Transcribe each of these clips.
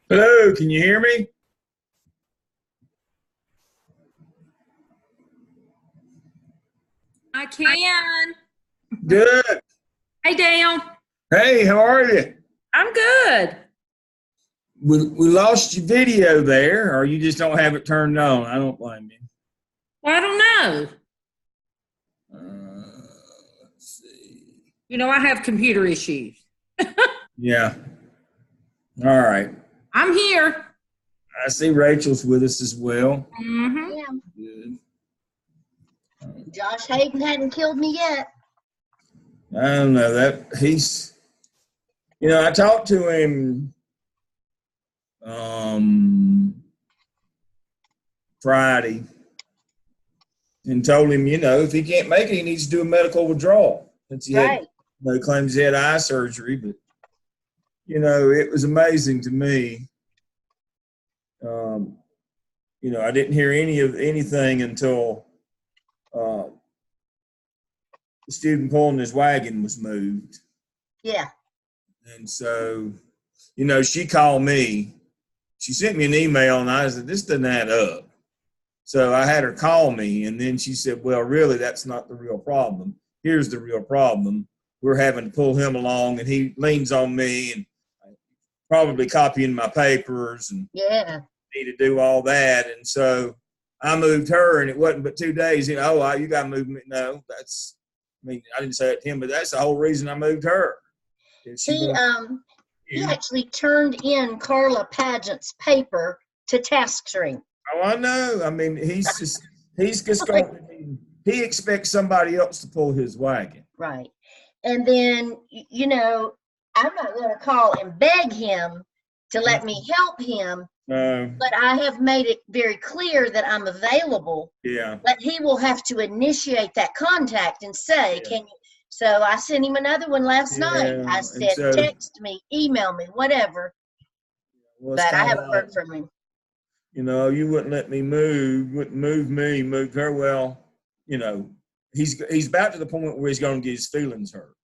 Hello, can you hear me? I can. Good. Hey, Dale. Hey, how are you? I'm good. We lost your video there, or you just don't have it turned on. I don't blame you. Well, I don't know. Let's see. You know, I have computer issues. Yeah. All right. I'm here. I see Rachel's with us as well. Mm-hmm. Yeah. Good. Josh Hayden hadn't killed me yet. I don't know that he's. I talked to him Friday and told him, if he can't make it, he needs to do a medical withdrawal. Since he Right. he claims he had eye surgery, but it was amazing to me. I didn't hear anything until the student pulling his wagon was moved. Yeah. And so, she called me. She sent me an email, and I said, this doesn't add up. So I had her call me, and then she said, well, really, that's not the real problem. Here's the real problem. We're having to pull him along, and he leans on me and probably copying my papers and Yeah. need to do all that. And so I moved her, and it wasn't but 2 days. You got to move me. No, I didn't say it to him, but that's the whole reason I moved her. He actually turned in Carla Pageant's paper to task string. Oh, I know. I mean, he's just going. He expects somebody else to pull his wagon. Right. And then, I'm not going to call and beg him to let me help him, but I have made it very clear that I'm available. Yeah. But he will have to initiate that contact and say, can you? So I sent him another one last night. I said, text me, email me, whatever. But I haven't heard from him. You wouldn't let me wouldn't move me, moved her. Well, he's about to the point where he's going to get his feelings hurt.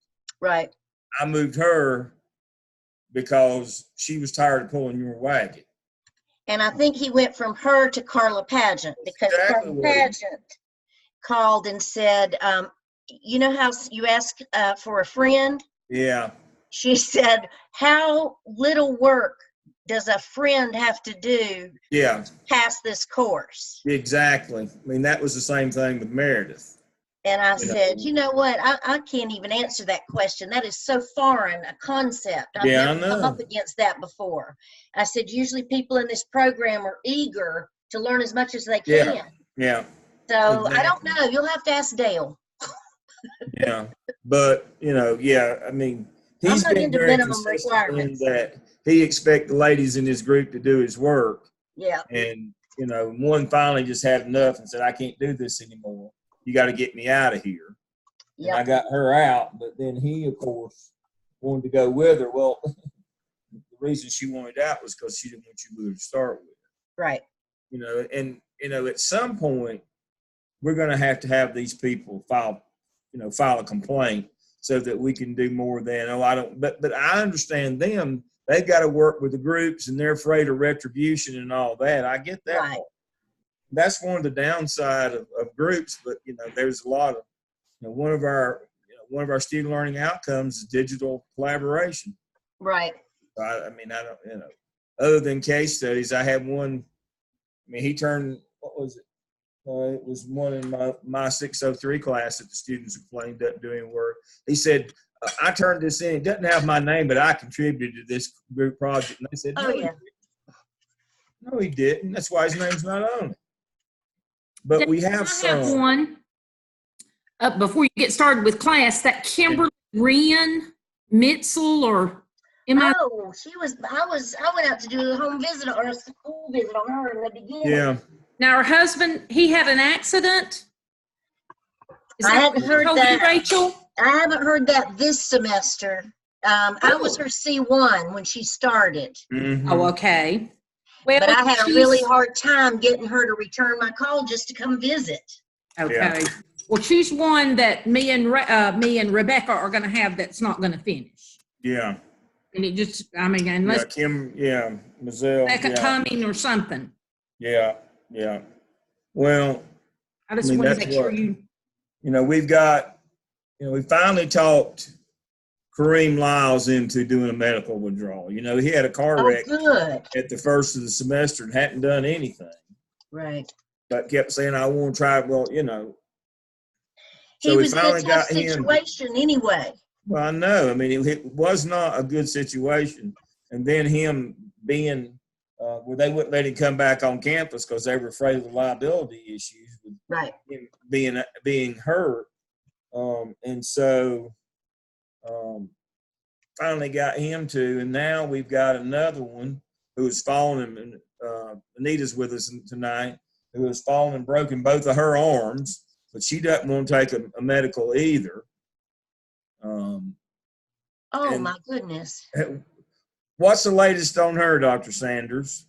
Right. I moved her because she was tired of pulling your wagon. And I think he went from her to Carla Pageant because Carla Pageant called and said, you know how you ask for a friend? Yeah. She said, how little work does a friend have to do to pass this course? Exactly. I mean, that was the same thing with Meredith. And I said, you know what? I can't even answer that question. That is so foreign a concept. I've never come up against that before. I said, usually people in this program are eager to learn as much as they can. Yeah. So exactly. I don't know. You'll have to ask Dale. Yeah. But, I mean, he's been very consistent in that he expects the ladies in his group to do his work. Yeah. And, one finally just had enough and said, I can't do this anymore. You got to get me out of here. Yeah. And I got her out, but then he, of course, wanted to go with her. Well, the reason she wanted out was because she didn't want you to start with. Right. At some point, we're going to have these people file a complaint so that we can do more than, but I understand them. They've got to work with the groups and they're afraid of retribution and all that. I get that. Right. That's one of the downside of groups, but there's a lot of one of our student learning outcomes is digital collaboration. Right. I don't other than case studies, I had one. I mean, he turned, what was it? It was one in my 603 class that the students complained up doing work. He said, I turned this in. It doesn't have my name, but I contributed to this group project. And I said, no, he didn't. That's why his name's not on it. But we have some. I have one. Before you get started with class, that Kimberly Wren Mitzel I went out to do a home visit or a school visit on her in the beginning. Yeah. Now her husband, he had an accident. I hadn't heard that. Rachel? I haven't heard that this semester. I was her C1 when she started. Mm-hmm. Oh, okay. Well, but I had a really hard time getting her to return my call just to come visit. Okay. Well, choose one that me and Rebecca are going to have that's not going to finish. Yeah. And it just, I mean, unless Yeah, Kim, yeah, Mazel, second yeah. coming or something. Yeah, yeah. Well, I just I mean, want to that's make sure what, you. we've got, we finally talked Kareem Lyles into doing a medical withdrawal. He had a car wreck good. at the first of the semester and hadn't done anything. Right. But kept saying, I want to try, well, He so we was in a finally tough got him. situation anyway. Well, I know. I mean, it was not a good situation. And then him being, where they wouldn't let him come back on campus because they were afraid of the liability issues with Right. him being hurt. And so finally got him to, and now we've got another one who has fallen, and Anita's with us tonight, who has fallen and broken both of her arms, but she doesn't want to take a medical either. Oh, my goodness. What's the latest on her, Dr. Sanders?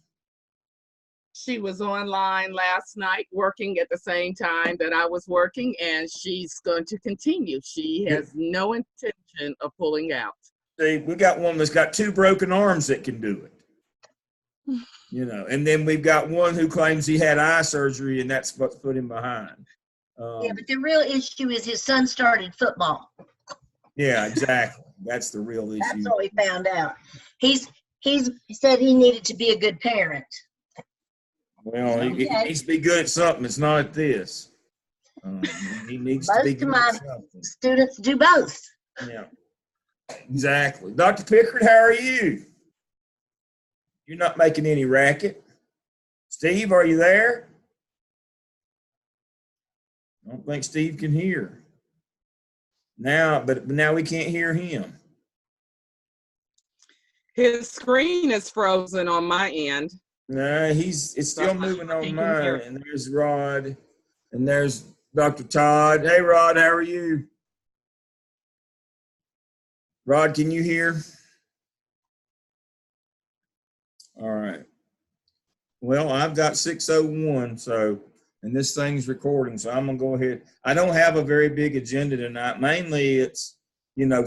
She was online last night working at the same time that I was working, and she's going to continue. She has no intention of pulling out. See, we got one that's got 2 broken arms that can do it. And then we've got one who claims he had eye surgery, and that's what's put him behind. Yeah, but the real issue is his son started football. Yeah, exactly. That's the real issue. That's all we found out. He's said he needed to be a good parent. Well, he needs to be good at something. It's not at this. He needs to be good at something. Students do both. Yeah, exactly. Dr. Pickard, how are you? You're not making any racket. Steve, are you there? I don't think Steve can hear. But now we can't hear him. His screen is frozen on my end. No, it's still moving on mine. And there's Rod, and there's Dr. Todd. Hey, Rod, how are you? Rod, can you hear? All right. Well, I've got 6:01, and this thing's recording, so I'm going to go ahead. I don't have a very big agenda tonight. Mainly it's,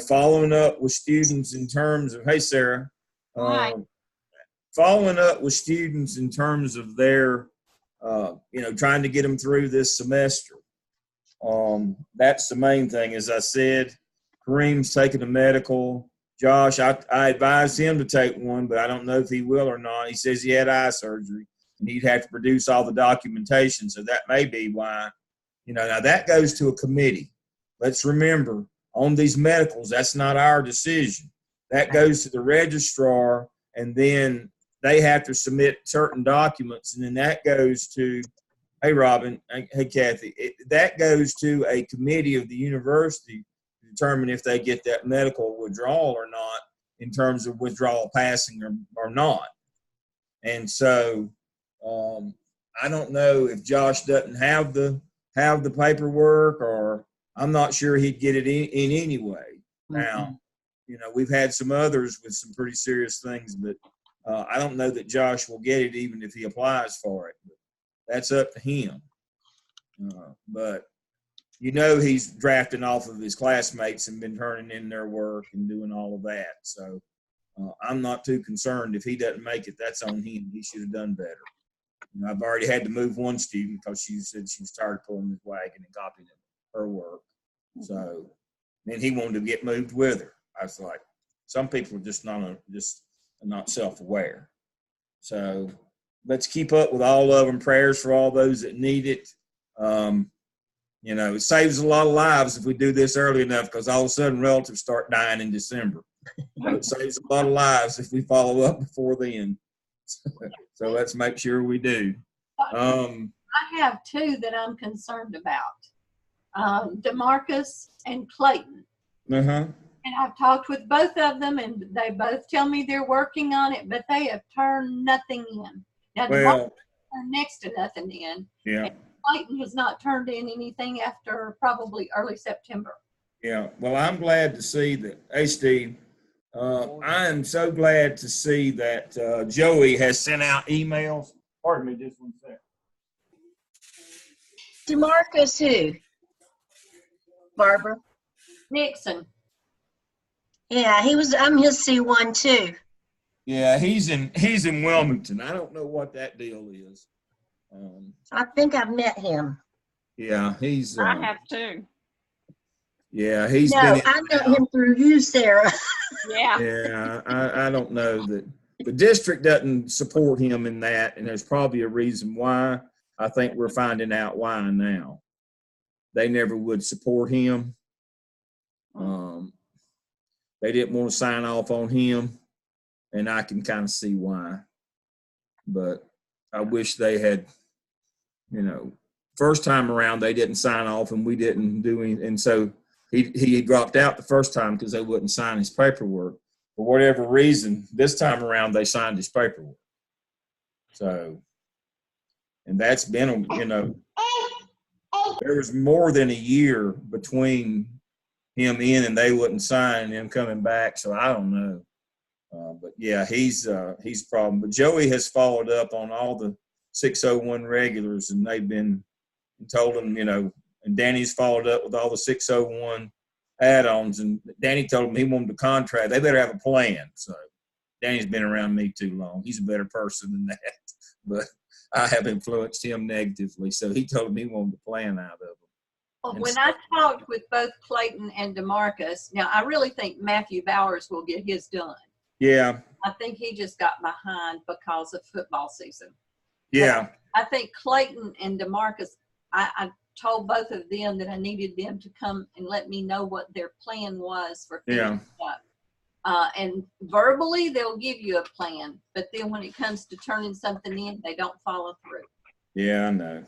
following up with students in terms of, hey, Sarah. Hi. Following up with students in terms of their, trying to get them through this semester. That's the main thing. As I said, Kareem's taking a medical. Josh, I advised him to take one, but I don't know if he will or not. He says he had eye surgery, and he'd have to produce all the documentation. So that may be why, now that goes to a committee. Let's remember, on these medicals, that's not our decision. That goes to the registrar, and then they have to submit certain documents, and then that goes to, hey, Robin, hey, Kathy, that goes to a committee of the university to determine if they get that medical withdrawal or not, in terms of withdrawal passing or not. And so I don't know if Josh doesn't have the paperwork, or I'm not sure he'd get it in anyway. Now, we've had some others with some pretty serious things, but I don't know that Josh will get it even if he applies for it. But that's up to him. But he's drafting off of his classmates and been turning in their work and doing all of that. So I'm not too concerned. If he doesn't make it, that's on him. He should have done better. I've already had to move one student because she said she was tired of pulling his wagon and copying her work. So then he wanted to get moved with her. I was like, some people are just not self-aware. So let's keep up with all of them. Prayers for all those that need it. It saves a lot of lives if we do this early enough, because all of a sudden relatives start dying in December. So it saves a lot of lives if we follow up before then. So let's make sure we do. I have 2 that I'm concerned about. DeMarcus and Clayton. Uh-huh. And I've talked with both of them, and they both tell me they're working on it, but they have turned nothing in. Now, DeMarcus turned next to nothing in. Yeah. And Clayton has not turned in anything after probably early September. Yeah. Well, I'm glad to see that. Hey, Steve, I am so glad to see that Joey has sent out emails. Pardon me just one second. DeMarcus who? Barbara. Nixon. Yeah, I'm his C1 too. Yeah, he's in Wilmington. I don't know what that deal is. I think I've met him. Yeah, he's. I have too. Yeah, he's No, been. In I met him through you, Sarah. Yeah. Yeah, I don't know that the district doesn't support him in that, and there's probably a reason why. I think we're finding out why now. They never would support him. They didn't want to sign off on him, and I can kind of see why. But I wish they had, first time around they didn't sign off and we didn't do anything. And so he dropped out the first time because they wouldn't sign his paperwork. For whatever reason, this time around they signed his paperwork. So, and that's been, there was more than a year between him in and they wouldn't sign and him coming back. So I don't know. But yeah, he's a problem. But Joey has followed up on all the 601 regulars, and they've been told him, and Danny's followed up with all the 601 add-ons. And Danny told him he wanted a contract. They better have a plan. So Danny's been around me too long. He's a better person than that. But I have influenced him negatively. So he told me he wanted a plan out of him. Well, when I talked with both Clayton and DeMarcus, now I really think Matthew Bowers will get his done. Yeah. I think he just got behind because of football season. Yeah. But I think Clayton and DeMarcus, I told both of them that I needed them to come and let me know what their plan was for finishing up. And verbally, they'll give you a plan, but then when it comes to turning something in, they don't follow through. Yeah, I know.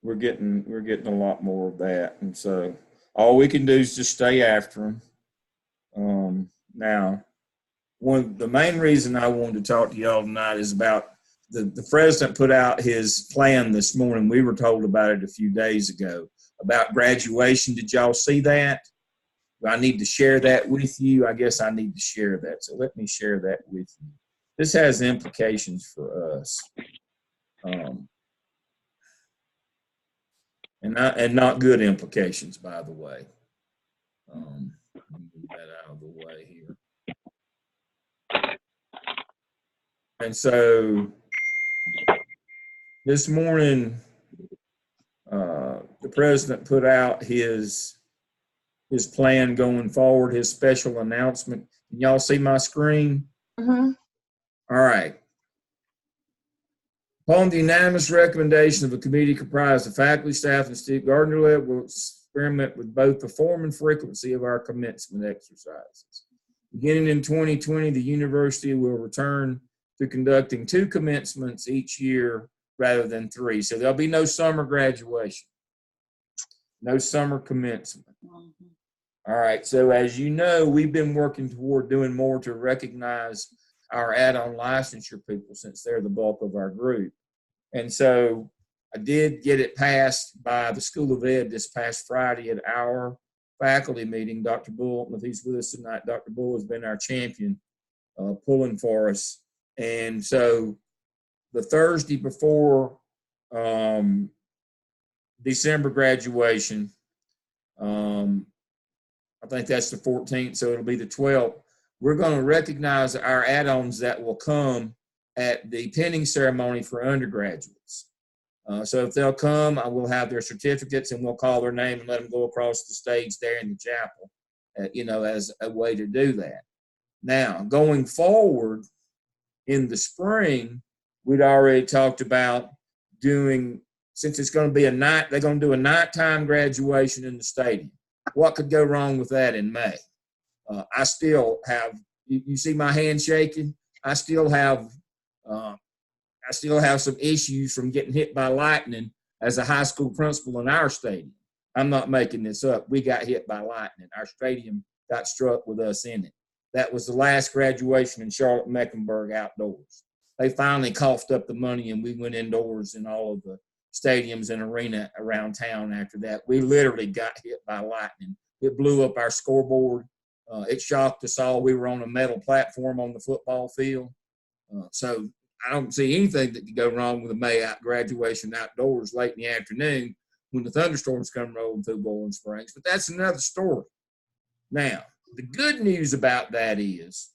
We're getting a lot more of that, and so all we can do is just stay after them. Now, the main reason I wanted to talk to y'all tonight is about the president put out his plan this morning. We were told about it a few days ago about graduation. Did y'all see that? I need to share that with you. I guess I need to share that. So let me share that with you. This has implications for us. And not good implications, by the way. Let me move that out of the way here. And so this morning, the president put out his plan going forward, his special announcement. Can y'all see my screen? Mm-hmm. All right. Upon the unanimous recommendation of a committee comprised of faculty, staff, and Steve Gardner, will experiment with both the form and frequency of our commencement exercises. Beginning in 2020, the university will return to conducting 2 commencements each year rather than 3. So there'll be no summer graduation, no summer commencement. All right. So as you know, we've been working toward doing more to recognize our add-on licensure people since they're the bulk of our group. And so I did get it passed by the School of Ed this past Friday at our faculty meeting. Dr. Bull, if he's with us tonight, Dr. Bull has been our champion pulling for us. And so the Thursday before December graduation, I think that's the 14th, so it'll be the 12th. We're going to recognize our add-ons that will come at the pinning ceremony for undergraduates. So if they'll come, I will have their certificates and we'll call their name and let them go across the stage there in the chapel, as a way to do that. Now, going forward in the spring, we'd already talked about doing, since it's going to be they're going to do a nighttime graduation in the stadium. What could go wrong with that in May? I still have, you see my hand shaking? I still have some issues from getting hit by lightning as a high school principal in our stadium. I'm not making this up. We got hit by lightning. Our stadium got struck with us in it. That was the last graduation in Charlotte-Mecklenburg outdoors. They finally coughed up the money and we went indoors in all of the stadiums and arena around town after that. We literally got hit by lightning. It blew up our scoreboard. It shocked us all. We were on a metal platform on the football field. So I don't see anything that could go wrong with a May graduation outdoors late in the afternoon. when the thunderstorms come rolling through Boiling Springs, but that's another story. Now, the good news about that is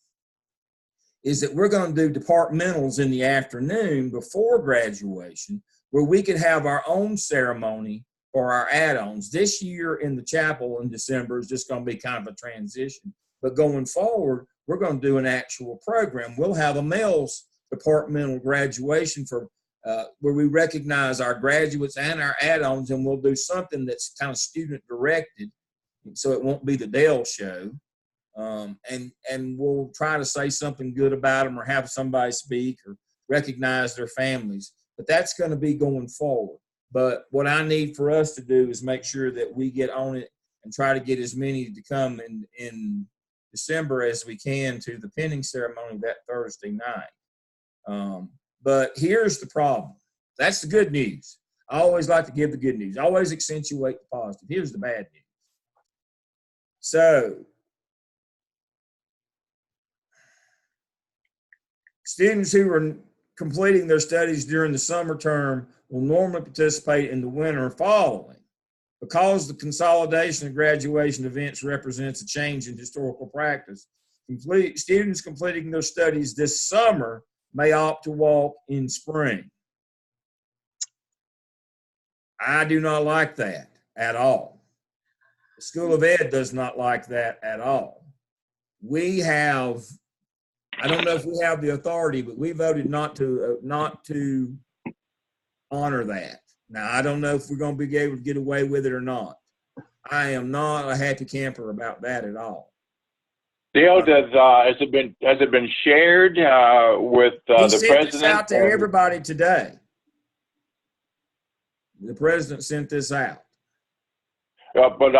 that we're going to do departmentals in the afternoon before graduation, where we could have our own ceremony for our add-ons. This year in the chapel in December is just going to be kind of a transition. But going forward, we're going to do an actual program. We'll have a MELS departmental graduation for where we recognize our graduates and our add-ons, and we'll do something that's kind of student-directed, so it won't be the Dale show. And we'll try to say something good about them or have somebody speak or recognize their families. But that's going to be going forward. But what I need for us to do is make sure that we get on it and try to get as many to come in December as we can to the pinning ceremony that Thursday night. But here's the problem. That's the good news. I always like to give the good news. I always accentuate the positive. Here's the bad news. So, students who are completing their studies during the summer term will normally participate in the winter following. Because the consolidation of graduation events represents a change in historical practice, students completing their studies this summer may opt to walk in spring. I do not like that at all. The School of Ed does not like that at all. We have, I don't know if we have the authority, but we voted not to honor that. Now, I don't know if we're going to be able to get away with it or not. I am not a happy camper about that at all. Dale, has it been shared with the president? He sent this out to everybody today. The president sent this out. But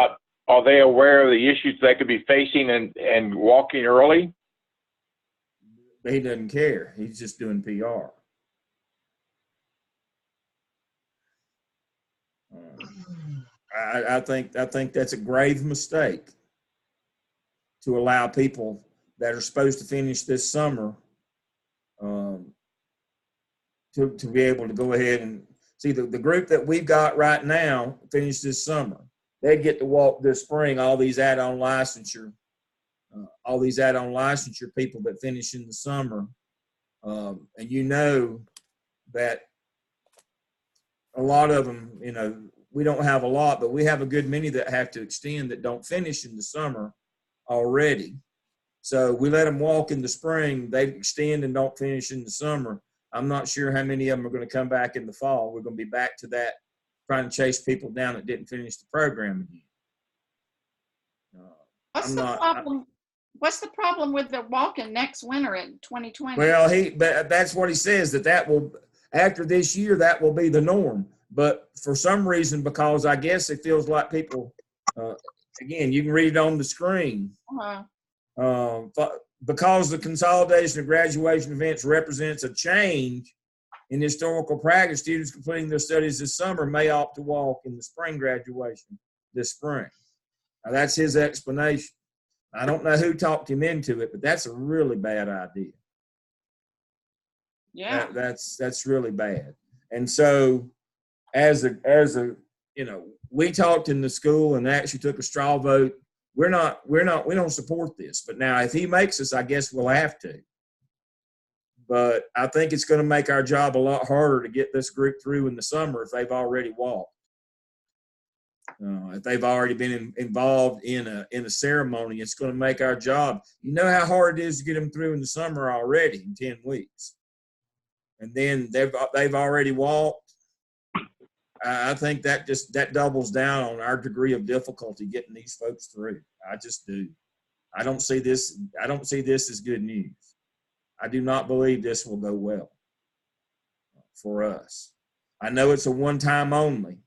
are they aware of the issues they could be facing and walking early? He doesn't care. He's just doing PR. I think that's a grave mistake to allow people that are supposed to finish this summer to be able to go ahead and see the group that we've got right now finish this summer. They get to walk this spring. All these add-on licensure people that finish in the summer, and you know that a lot of them, we don't have a lot, but we have a good many that have to extend that don't finish in the summer already. So we let them walk in the spring, they extend and don't finish in the summer. I'm not sure how many of them are going to come back in the fall. We're going to be back to that, trying to chase people down that didn't finish the program again. What's the problem with the walking next winter in 2020? Well, but that's what he says, that will, after this year, that will be the norm. But for some reason, because I guess it feels like people, again, you can read it on the screen. Because the consolidation of graduation events represents a change in historical practice, students completing their studies this summer may opt to walk in the spring graduation this spring. Now, that's his explanation. I don't know who talked him into it, but that's a really bad idea. Yeah, that's really bad. And so, as a we talked in the school and actually took a straw vote. We don't support this. But now, if he makes us, I guess we'll have to. But I think it's going to make our job a lot harder to get this group through in the summer if they've already walked. If they've already been involved in a ceremony, it's going to make our job. You know how hard it is to get them through in the summer already in 10 weeks. And then they've already walked. I think that doubles down on our degree of difficulty getting these folks through. I just do. I don't see this as good news. I do not believe this will go well for us. I know it's a one-time only,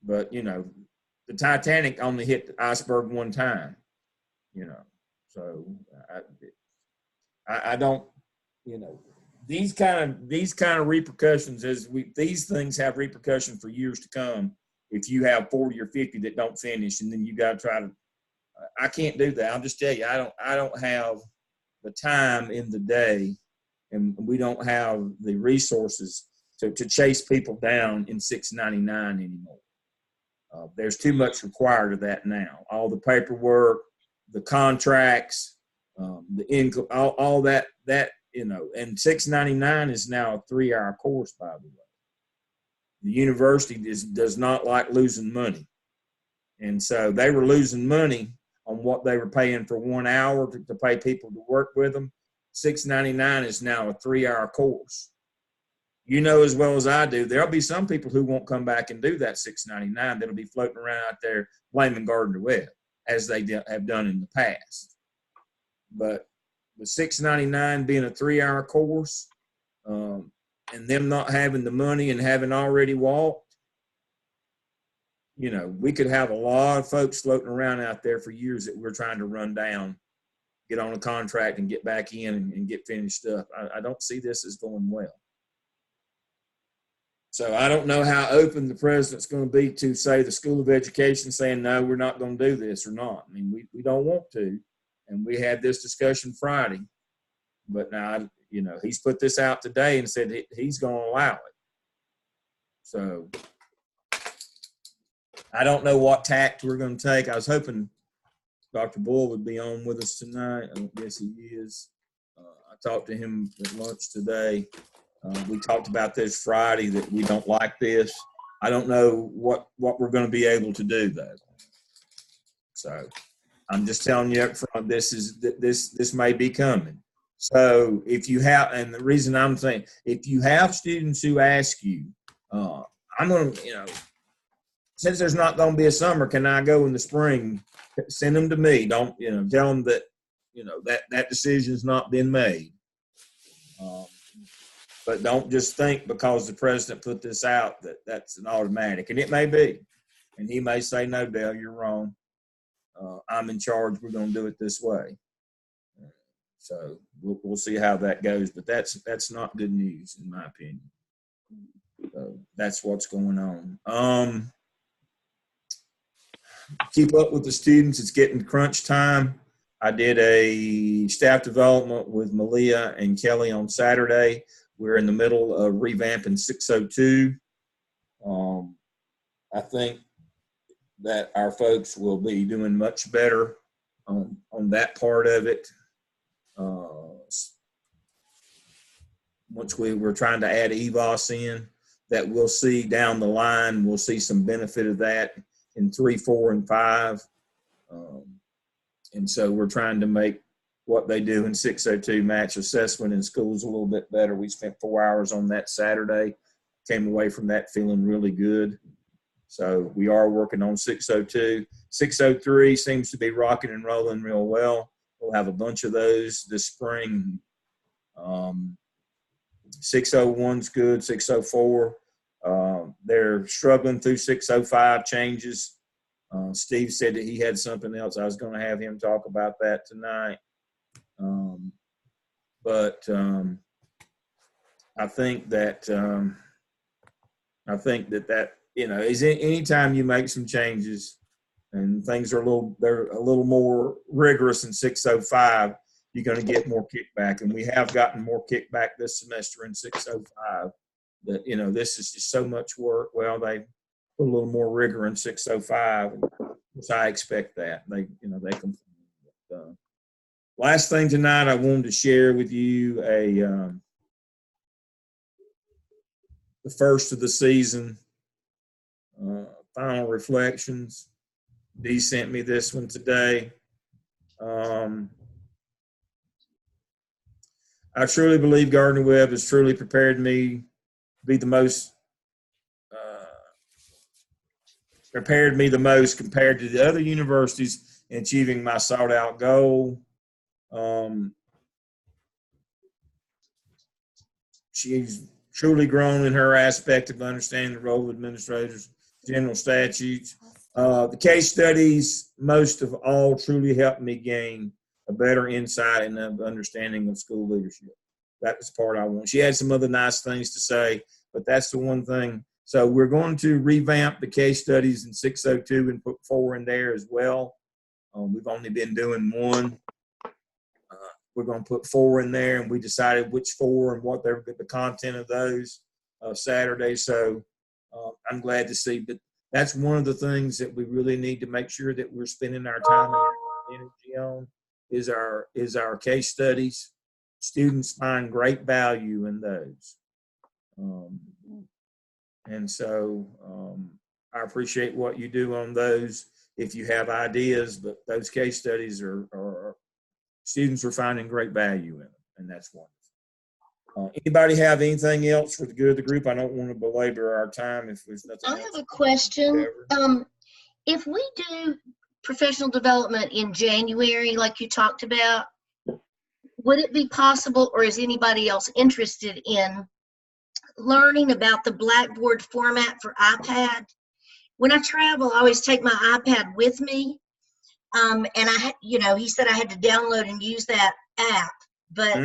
but the Titanic only hit the iceberg one time. So I don't. These kind of repercussions, these things have repercussions for years to come. If you have 40 or 50 that don't finish, and then you got to try to, I can't do that. I'll just tell you, I don't have the time in the day, and we don't have the resources to chase people down in $6.99 anymore. There's too much required of that now. All the paperwork, the contracts, the income, all that, and $6.99 is now a 3-hour course, by the way. The university does not like losing money. And so they were losing money on what they were paying for 1 hour to pay people to work with them. $6.99 is now a 3-hour course. You know as well as I do, there'll be some people who won't come back and do that $6.99 that'll be floating around out there blaming Gardner Webb, as they have done in the past. But with $6.99 being a 3-hour course, and them not having the money and having already walked, we could have a lot of folks floating around out there for years that we're trying to run down, get on a contract and get back in and get finished up. I don't see this as going well. So I don't know how open the president's going to be to, say, the School of Education saying, no, we're not going to do this or not. I mean, we don't want to. And we had this discussion Friday. But now, he's put this out today and said he's going to allow it. So I don't know what tact we're going to take. I was hoping Dr. Bull would be on with us tonight. I don't guess he is. I talked to him at lunch today. We talked about this Friday, that we don't like this. I don't know what we're going to be able to do, though. So I'm just telling you up front, this may be coming. So if you have, and the reason I'm saying, if you have students who ask you, I'm going to, since there's not going to be a summer, can I go in the spring? Send them to me. Don't, tell them that, that decision's not been made. But don't just think because the president put this out that that's an automatic. And it may be. And he may say, no, Dale, you're wrong. I'm in charge. We're going to do it this way. So we'll see how that goes. But that's not good news, in my opinion. So that's what's going on. Keep up with the students. It's getting crunch time. I did a staff development with Malia and Kelly on Saturday. We're in the middle of revamping 602. I think that our folks will be doing much better on that part of it. Once we're trying to add EVOS in, that we'll see down the line, we'll see some benefit of that in 3, 4, and 5. And so we're trying to make what they do in 602 match assessment in schools a little bit better. We spent 4 hours on that Saturday, came away from that feeling really good. So we are working on 602. 603 seems to be rocking and rolling real well. We'll have a bunch of those this spring. 601's good, 604. They're struggling through 605 changes. Steve said that he had something else. I was going to have him talk about that tonight. But I think that is anytime you make some changes and things are they're a little more rigorous in 605, you're going to get more kickback. And we have gotten more kickback this semester in 605. That, this is just so much work. Well, they put a little more rigor in 605. So I expect that. They complain. Last thing tonight, I wanted to share with you the first of the season, final reflections. Dee sent me this one today. I truly believe Gardner Webb has truly prepared me to be the most compared to the other universities in achieving my sought out goal. She's truly grown in her aspect of understanding the role of administrators, general statutes. The case studies, most of all, truly helped me gain a better insight and understanding of school leadership. That was the part I want. She had some other nice things to say, but that's the one thing. So we're going to revamp the case studies in 602 and put 4 in there as well. We've only been doing 1. We're going to put 4 in there, and we decided which 4 and what the content of those Saturday. So I'm glad to see. But that's one of the things that we really need to make sure that we're spending our time and energy on is our case studies. Students find great value in those. And so I appreciate what you do on those. If you have ideas, but those case studies are students are finding great value in them, and that's wonderful. Anybody have anything else for the good of the group? I don't want to belabor our time if there's nothing else. I have a question. If we do professional development in January, like you talked about, would it be possible, or is anybody else interested in learning about the Blackboard format for iPad? When I travel, I always take my iPad with me. And he said I had to download and use that app, but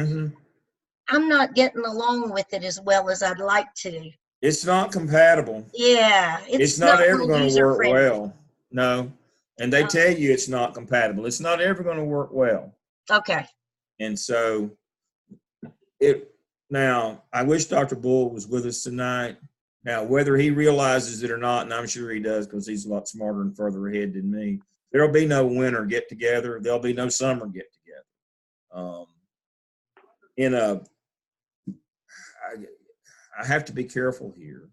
I'm not getting along with it as well as I'd like to. It's not compatible. Yeah. It's not ever going to work user-friendly. well. No. And they tell you it's not compatible. It's not ever going to work well. Okay. And so now I wish Dr. Bull was with us tonight. Now, whether he realizes it or not, and I'm sure he does because he's a lot smarter and further ahead than me, there'll be no winter get together. There'll be no summer get together. I have to be careful here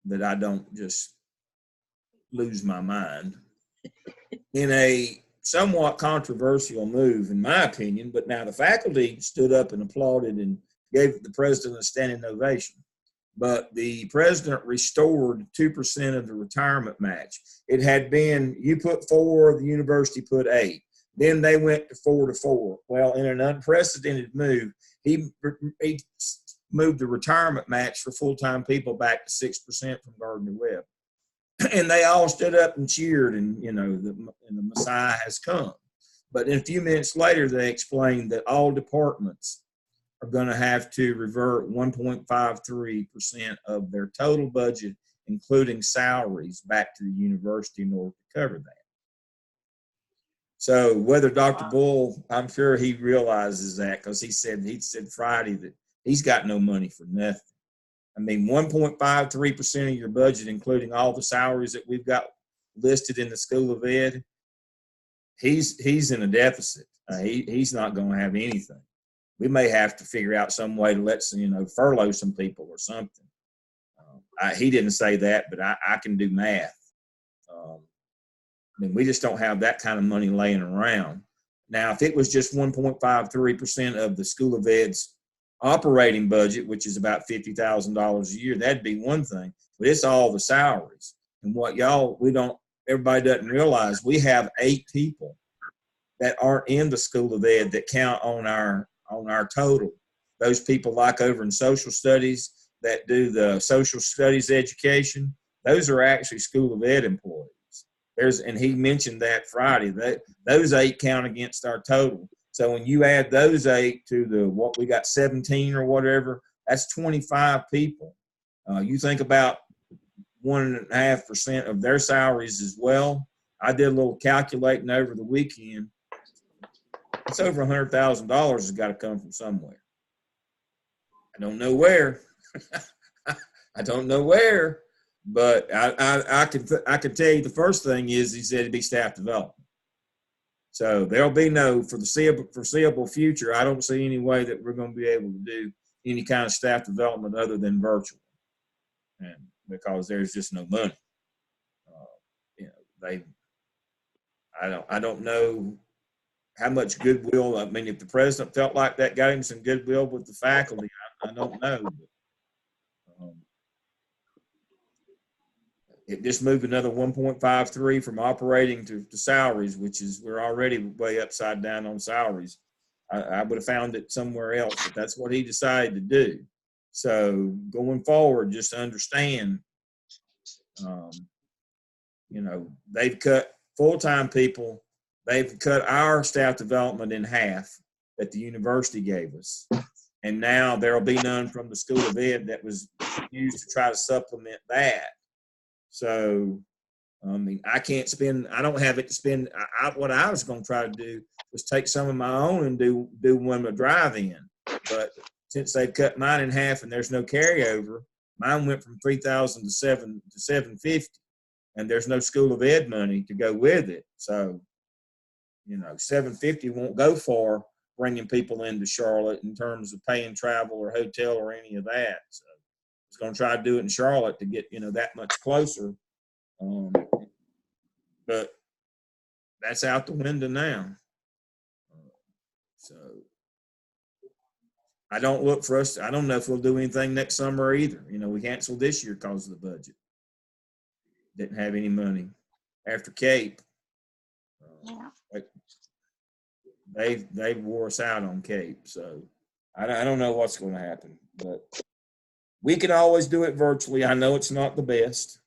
that I don't just lose my mind. In a somewhat controversial move, in my opinion, but now the faculty stood up and applauded and gave the president a standing ovation. But the president restored 2% of the retirement match. It had been, you put 4, the university put 8. Then they went to 4 to 4. Well, in an unprecedented move, he moved the retirement match for full-time people back to 6% from Gardner-Webb. And they all stood up and cheered, and the Messiah has come. But in a few minutes later, they explained that all departments are going to have to revert 1.53% of their total budget, including salaries, back to the university in order to cover that. So whether Dr. Bull, I'm sure he realizes that, because he said Friday that he's got no money for nothing. I mean, 1.53% of your budget, including all the salaries that we've got listed in the School of Ed, he's in a deficit. He's not going to have anything. We may have to figure out some way to let furlough some people or something. He didn't say that, but I can do math. I mean, we just don't have that kind of money laying around. Now, if it was just 1.53% of the School of Ed's operating budget, which is about $50,000 a year, that'd be one thing. But it's all the salaries. And what everybody doesn't realize, we have 8 people that aren't in the School of Ed that count on our total. Those people like over in social studies that do the social studies education, those are actually School of Ed employees. And he mentioned that Friday, that those 8 count against our total. So when you add those 8 to what we got 17 or whatever, that's 25 people. You think about 1.5% of their salaries as well. I did a little calculating over the weekend. It's over $100,000 has got to come from somewhere. I don't know where. I don't know where, but I can tell you the first thing is he said it'd be staff development. So there'll be for the foreseeable future, I don't see any way that we're going to be able to do any kind of staff development other than virtual, and because there's just no money. I don't know how much goodwill. I mean, if the president felt like that got him some goodwill with the faculty, I don't know. But, it just moved another 1.53 from operating to salaries, which is, we're already way upside down on salaries. I would have found it somewhere else, but that's what he decided to do. So going forward, just understand, they've cut full-time people. They've cut our staff development in half that the university gave us. And now there'll be none from the School of Ed that was used to try to supplement that. So, I mean, I don't have it to spend. What I was going to try to do was take some of my own and do one a drive-in. But since they've cut mine in half and there's no carryover, mine went from $3,000 to $750. and there's no School of Ed money to go with it. So, $750 won't go far bringing people into Charlotte in terms of paying travel or hotel or any of that. So, it's going to try to do it in Charlotte to get that much closer. But that's out the window now. So I don't look for us. I don't know if we'll do anything next summer either. We canceled this year because of the budget. Didn't have any money. After Cape, they wore us out on Cape. So I don't know what's going to happen. But we can always do it virtually. I know it's not the best,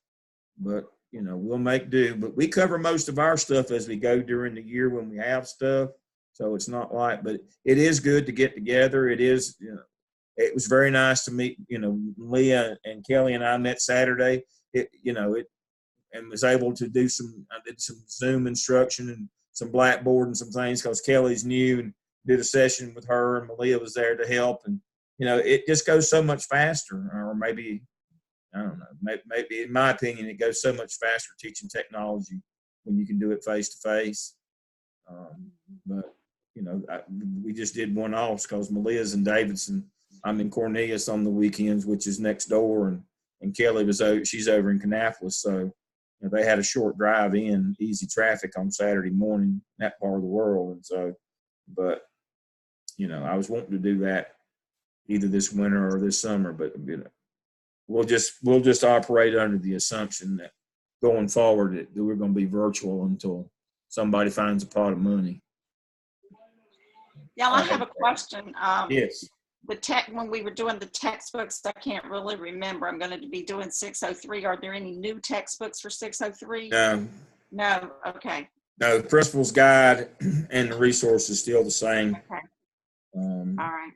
but we'll make do. But we cover most of our stuff as we go during the year when we have stuff. So it's not like, but it is good to get together. It is, it was very nice to meet, Leah and Kelly and I met Saturday. And was able to I did some Zoom instruction and some Blackboard and some things because Kelly's new, and did a session with her, and Malia was there to help. And, it just goes so much faster, or maybe, I don't know, maybe in my opinion, it goes so much faster teaching technology when you can do it face to face. But, we just did one off because Malia's in Davidson. I'm in Cornelius on the weekends, which is next door. And Kelly she's over in Kannapolis. So, they had a short drive in, easy traffic on Saturday morning, that part of the world. And so, but, I was wanting to do that either this winter or this summer, but, we'll just operate under the assumption that going forward that we're going to be virtual until somebody finds a pot of money. Yeah, I have a question. Yes. When we were doing the textbooks, I can't really remember. I'm going to be doing 603. Are there any new textbooks for 603? No. Okay. No, the principal's guide and the resource is still the same. Okay. All right.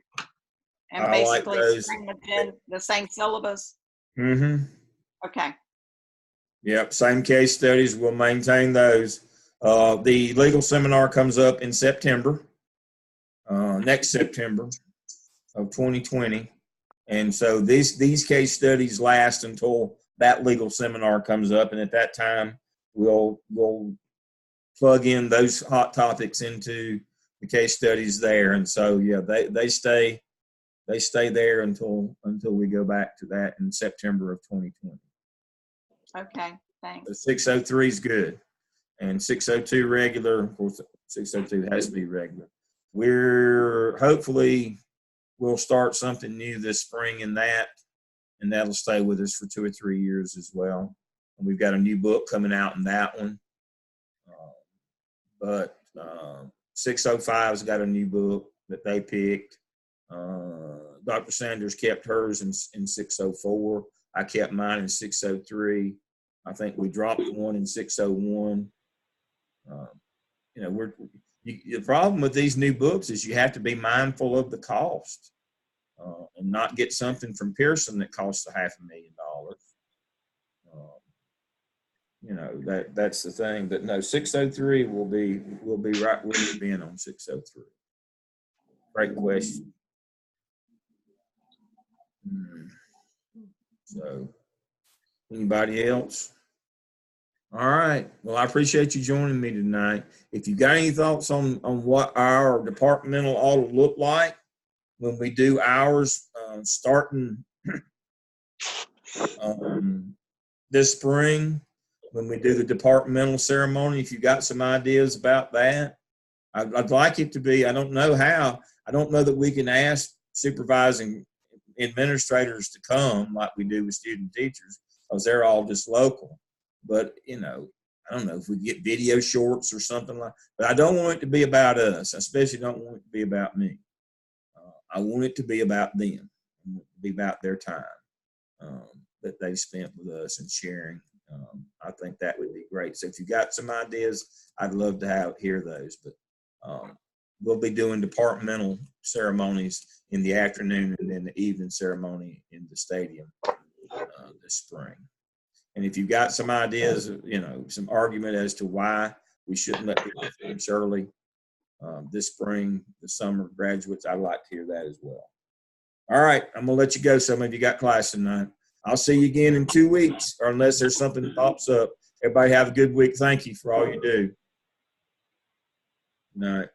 And basically the same syllabus? Mm-hmm. Okay. Yep, same case studies. We'll maintain those. The legal seminar comes up in September, next September of 2020. And so these case studies last until that legal seminar comes up. And at that time, we'll plug in those hot topics into the case studies there. And so, yeah, they stay there until we go back to that in September of 2020. Okay, thanks. So 603 is good. And 602 regular, of course, 602 has to be regular. We'll start something new this spring in that, and that'll stay with us for 2 or 3 years as well. And we've got a new book coming out in that one. But 605's got a new book that they picked. Dr. Sanders kept hers in 604. I kept mine in 603. I think we dropped one in 601. The problem with these new books is you have to be mindful of the cost and not get something from Pearson that costs $500,000. That's the thing. But no, 603 will be right where we've been on 603. Great question. So, anybody else? All right. Well, I appreciate you joining me tonight. If you got any thoughts on what our departmental ought to look like when we do ours starting this spring, when we do the departmental ceremony, if you got some ideas about that, I'd like it to be, I don't know how. I don't know that we can ask supervising administrators to come like we do with student teachers because they're all just local. But, I don't know if we get video shorts or something like that. But I don't want it to be about us. I especially don't want it to be about me. I want it to be about them. I want it to be about their time that they spent with us and sharing. I think that would be great. So if you got some ideas, I'd love to hear those. But we'll be doing departmental ceremonies in the afternoon and then the evening ceremony in the stadium this spring. And if you've got some ideas, some argument as to why we shouldn't let people finish early this spring, the summer graduates, I'd like to hear that as well. All right, I'm going to let you go. Some of you got class tonight. I'll see you again in 2 weeks, or unless there's something that pops up. Everybody have a good week. Thank you for all you do. All right.